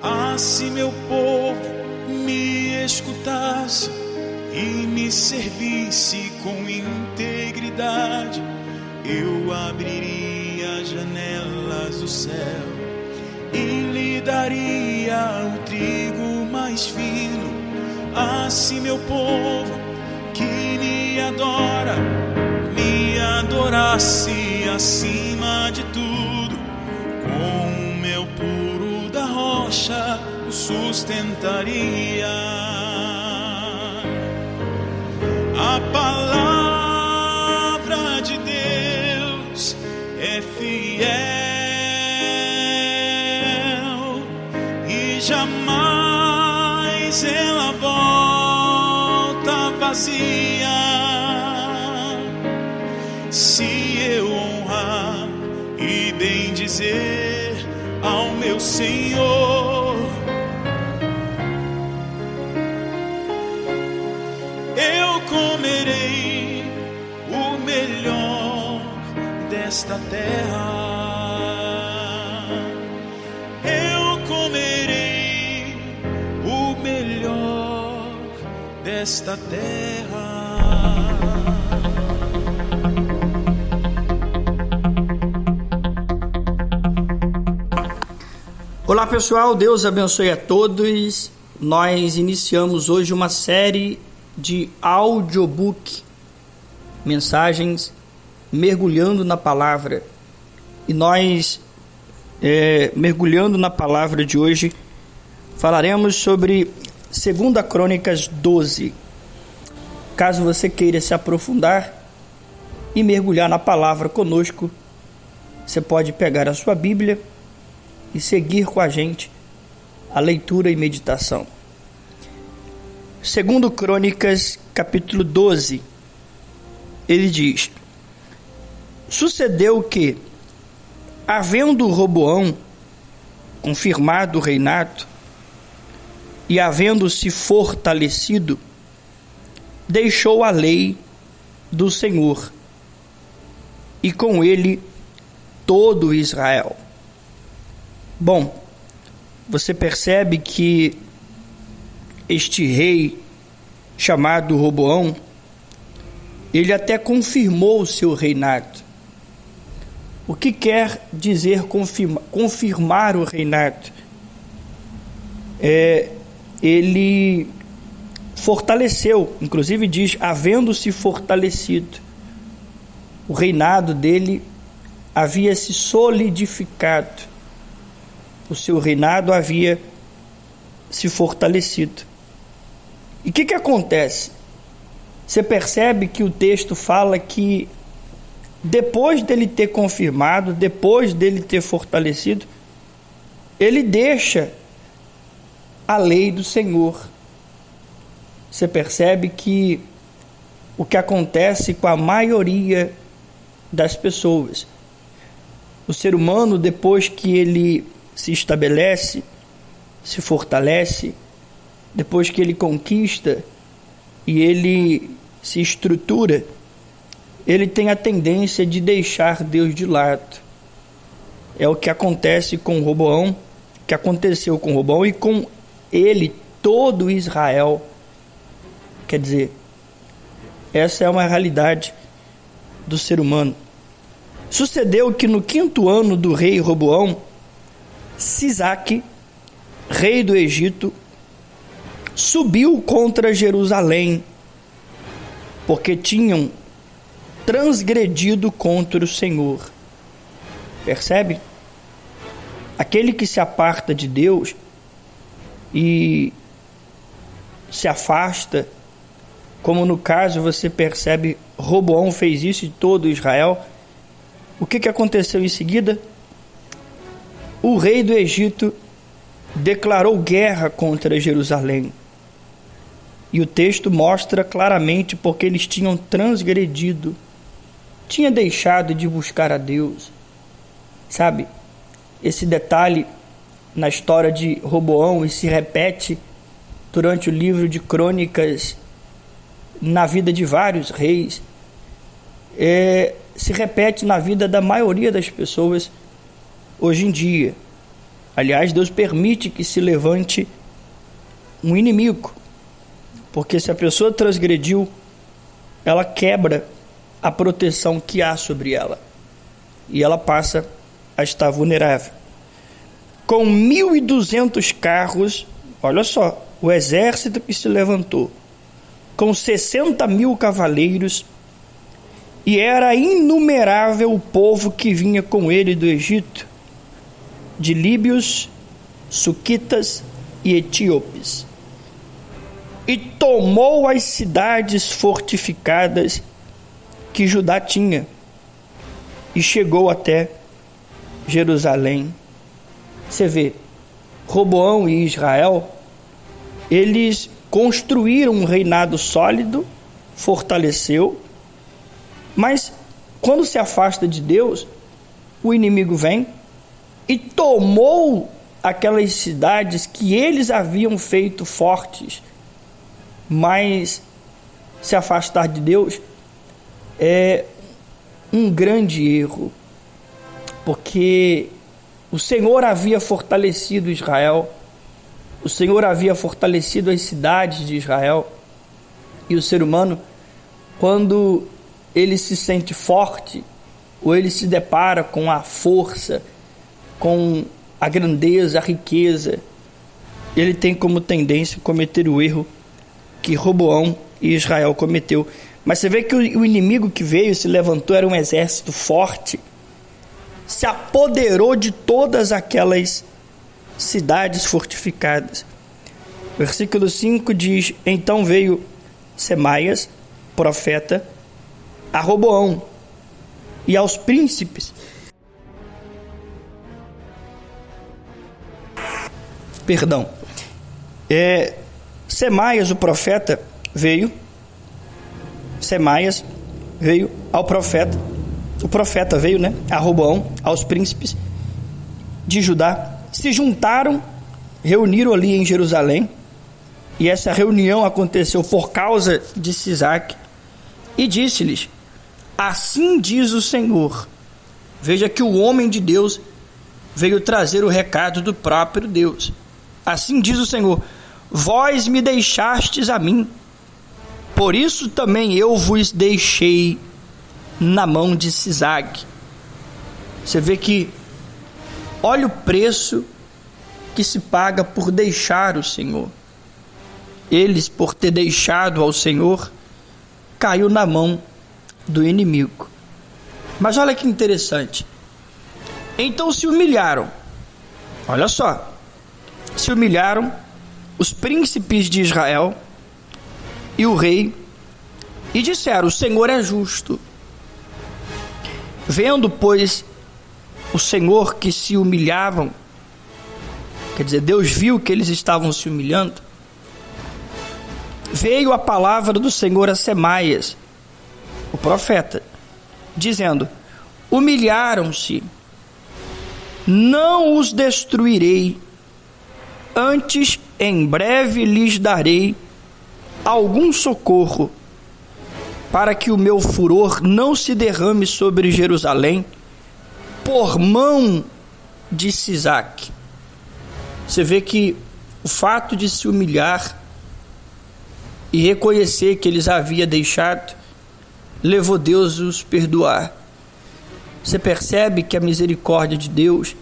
Ah, se meu povo me escutasse e me servisse com integridade, eu abriria as janelas do céu e lhe daria o trigo mais fino. Ah, se meu povo que me adora me adorasse acima de tudo, com o meu puro da rocha o sustentaria. A palavra de Deus é fiel e jamais ela volta vazia. Se eu honrar e bendizer ao meu Senhor, eu comerei o melhor desta terra. Eu comerei o melhor desta terra. Olá pessoal, Deus abençoe a todos. Nós iniciamos hoje uma série de audiobook, mensagens mergulhando na palavra. E nós, mergulhando na palavra de hoje, falaremos sobre 2 Crônicas 12. Caso você queira se aprofundar e mergulhar na palavra conosco, você pode pegar a sua Bíblia e seguir com a gente a leitura e meditação. 2 Crônicas, capítulo 12, ele diz: Sucedeu que, havendo Roboão confirmado o reinado e havendo-se fortalecido, deixou a lei do Senhor e com ele todo Israel. Bom, você percebe que este rei chamado Roboão, ele até confirmou o seu reinado. O que quer dizer confirmar o reinado? Ele fortaleceu, inclusive diz, havendo-se fortalecido. O reinado dele havia se solidificado. O seu reinado havia se fortalecido. E o que acontece? Você percebe que o texto fala que depois dele ter confirmado, depois dele ter fortalecido, ele deixa a lei do Senhor. Você percebe que o que acontece com a maioria das pessoas, o ser humano, depois que ele se estabelece, se fortalece, depois que ele conquista e ele se estrutura, ele tem a tendência de deixar Deus de lado. É o que acontece com Roboão, que aconteceu com Roboão e com ele todo Israel. Quer dizer, essa é uma realidade do ser humano. Sucedeu que no 5º ano do rei Roboão, Sisaque, rei do Egito, subiu contra Jerusalém, porque tinham transgredido contra o Senhor. Percebe? Aquele que se aparta de Deus e se afasta, como no caso você percebe, Roboão fez isso e todo Israel. O que aconteceu em seguida? O rei do Egito declarou guerra contra Jerusalém. E o texto mostra claramente porque eles tinham transgredido, tinha deixado de buscar a Deus. Sabe, esse detalhe na história de Roboão e se repete durante o livro de Crônicas, na vida de vários reis, se repete na vida da maioria das pessoas hoje em dia. Aliás, Deus permite que se levante um inimigo, porque se a pessoa transgrediu, ela quebra a proteção que há sobre ela e ela passa a estar vulnerável. Com 1.200 carros, olha só, o exército que se levantou, com 60.000 cavaleiros, e era inumerável o povo que vinha com ele do Egito, de líbios, suquitas e etíopes. E tomou as cidades fortificadas que Judá tinha, e chegou até Jerusalém. Você vê, Roboão e Israel, eles construíram um reinado sólido, fortaleceu, mas quando se afasta de Deus, o inimigo vem e tomou aquelas cidades que eles haviam feito fortes, mas se afastar de Deus é um grande erro, porque o Senhor havia fortalecido Israel, o Senhor havia fortalecido as cidades de Israel, e o ser humano, quando ele se sente forte, ou ele se depara com a força, com a grandeza, a riqueza, ele tem como tendência cometer o erro que Roboão e Israel cometeu. Mas você vê que o inimigo que veio, se levantou, era um exército forte, se apoderou de todas aquelas cidades fortificadas. Versículo 5 diz: então veio Semaias, profeta, a Roboão e aos príncipes. Semaias, o profeta, veio ao profeta. O profeta veio, a Roboão, aos príncipes de Judá. Se juntaram, reuniram ali em Jerusalém. E essa reunião aconteceu por causa de Sisaque. E disse-lhes: assim diz o Senhor. Veja que o homem de Deus veio trazer o recado do próprio Deus. Assim diz o Senhor: vós me deixastes a mim, por isso também eu vos deixei na mão de Sisaque. Você vê que, olha o preço que se paga por deixar o Senhor. Eles, por ter deixado ao Senhor, caiu na mão do inimigo. Mas olha que interessante. Então se humilharam. Olha só. Se humilharam os príncipes de Israel e o rei, e disseram: o Senhor é justo. Vendo, pois, o Senhor que se humilhavam, quer dizer, Deus viu que eles estavam se humilhando, veio a palavra do Senhor a Semaias, o profeta, dizendo: humilharam-se, não os destruirei, antes em breve lhes darei algum socorro, para que o meu furor não se derrame sobre Jerusalém por mão de Sisaque. Você vê que o fato de se humilhar e reconhecer que eles haviam deixado, levou Deus a os perdoar. Você percebe que a misericórdia de Deus,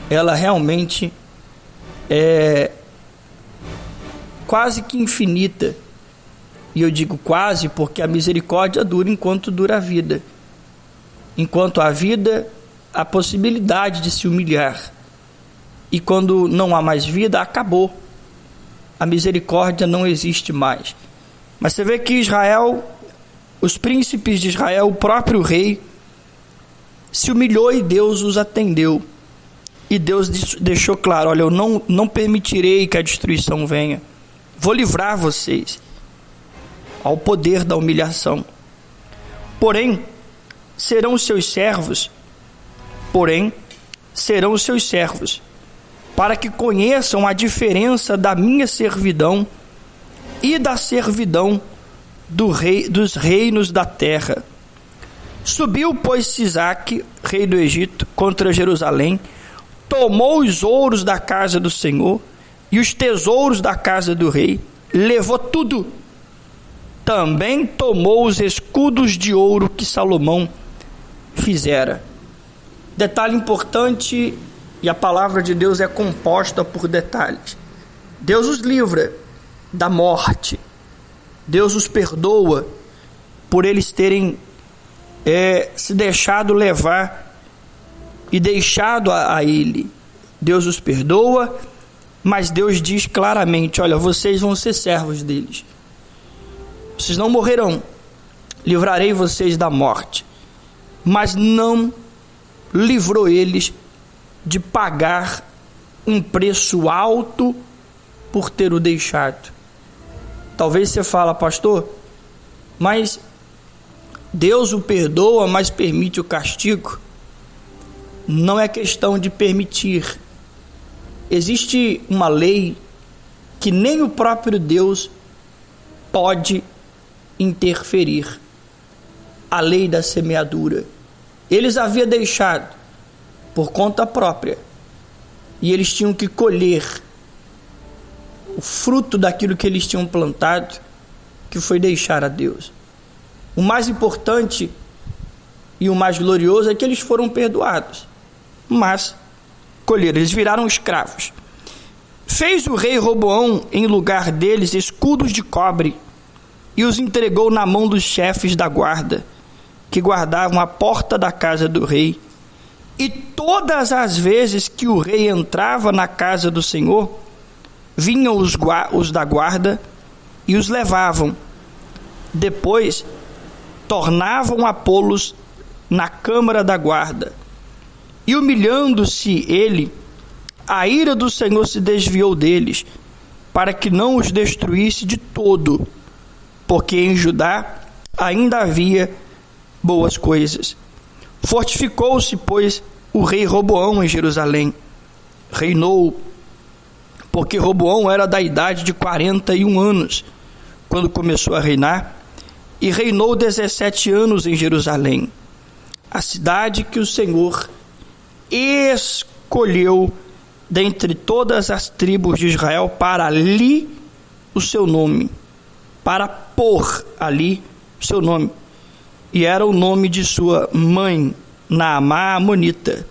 ela realmente é quase que infinita. E eu digo quase porque a misericórdia dura enquanto dura a vida. Enquanto há vida, há possibilidade de se humilhar. E quando não há mais vida, acabou. A misericórdia não existe mais. Mas você vê que Israel, os príncipes de Israel, o próprio rei, se humilhou e Deus os atendeu. E Deus deixou claro: olha, eu não permitirei que a destruição venha. Vou livrar vocês ao poder da humilhação. Porém, serão os seus servos, para que conheçam a diferença da minha servidão e da servidão dos reinos da terra. Subiu, pois, Sisaque, rei do Egito, contra Jerusalém, tomou os ouros da casa do Senhor e os tesouros da casa do rei, levou tudo. Também tomou os escudos de ouro que Salomão fizera. Detalhe importante, e a palavra de Deus é composta por detalhes. Deus os livra da morte. Deus os perdoa por eles terem se deixado levar e deixado a ele. Deus os perdoa, mas Deus diz claramente: olha, vocês vão ser servos deles. Vocês não morrerão. Livrarei vocês da morte. Mas não livrou eles de pagar um preço alto por ter o deixado. Talvez você fala: pastor, mas Deus o perdoa, mas permite o castigo. Não é questão de permitir. Existe uma lei que nem o próprio Deus pode interferir. A lei da semeadura. Eles haviam deixado por conta própria, e eles tinham que colher o fruto daquilo que eles tinham plantado, que foi deixar a Deus. O mais importante e o mais glorioso é que eles foram perdoados, mas colheram, eles viraram escravos. Fez o rei Roboão em lugar deles escudos de cobre e os entregou na mão dos chefes da guarda, que guardavam a porta da casa do rei. E todas as vezes que o rei entrava na casa do Senhor, vinham os da guarda e os levavam. Depois, tornavam a pô-los na câmara da guarda. E humilhando-se ele, a ira do Senhor se desviou deles, para que não os destruísse de todo, porque em Judá ainda havia boas coisas. Fortificou-se, pois, o rei Roboão em Jerusalém. Reinou, porque Roboão era da idade de 41 anos, quando começou a reinar, e reinou 17 anos em Jerusalém, a cidade que o Senhor escolheu dentre todas as tribos de Israel para ali o seu nome, para pôr ali o seu nome. E era o nome de sua mãe, Naamá, amonita.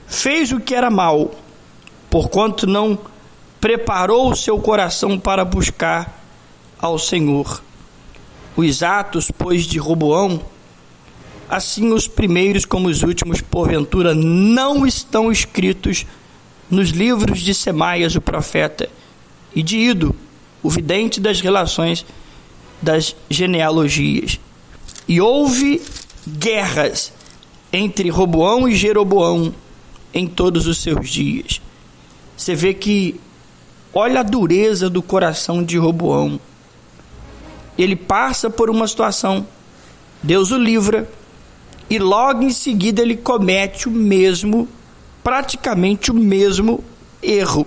Fez o que era mal, porquanto não preparou o seu coração para buscar ao Senhor. Os atos, pois, de Roboão, assim os primeiros como os últimos, porventura, não estão escritos nos livros de Semaias, o profeta, e de Ido, o vidente das relações das genealogias. E houve guerras entre Roboão e Jeroboão em todos os seus dias. Você vê que, olha a dureza do coração de Roboão. Ele passa por uma situação, Deus o livra, e logo em seguida ele comete praticamente o mesmo erro.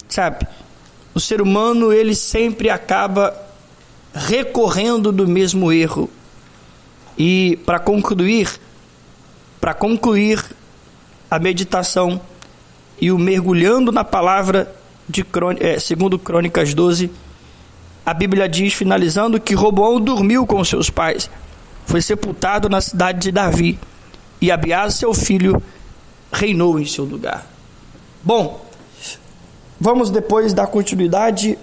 Sabe? O ser humano, ele sempre acaba recorrendo do mesmo erro. E para concluir a meditação e o mergulhando na palavra de segundo Crônicas 12, a Bíblia diz, finalizando, que Roboão dormiu com seus pais, foi sepultado na cidade de Davi, e Abiás, seu filho, reinou em seu lugar. Bom, vamos depois dar continuidade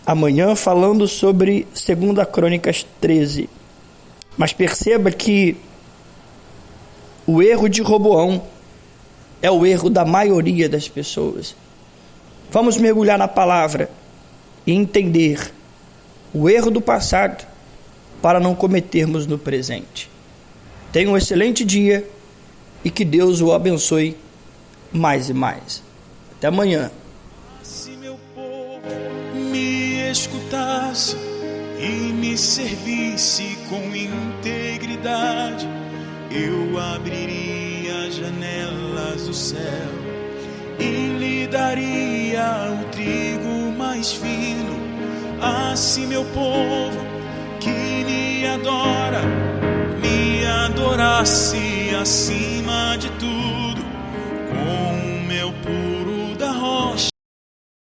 amanhã falando sobre 2 Crônicas 13. Mas perceba que o erro de Roboão é o erro da maioria das pessoas. Vamos mergulhar na palavra e entender o erro do passado para não cometermos no presente. Tenha um excelente dia e que Deus o abençoe mais e mais. Até amanhã. Se meu povo me escutasse e me servisse com integridade, eu abriria as janelas do céu e lhe daria o trigo mais fino. Assim meu povo que me adora, me adorasse acima de tudo.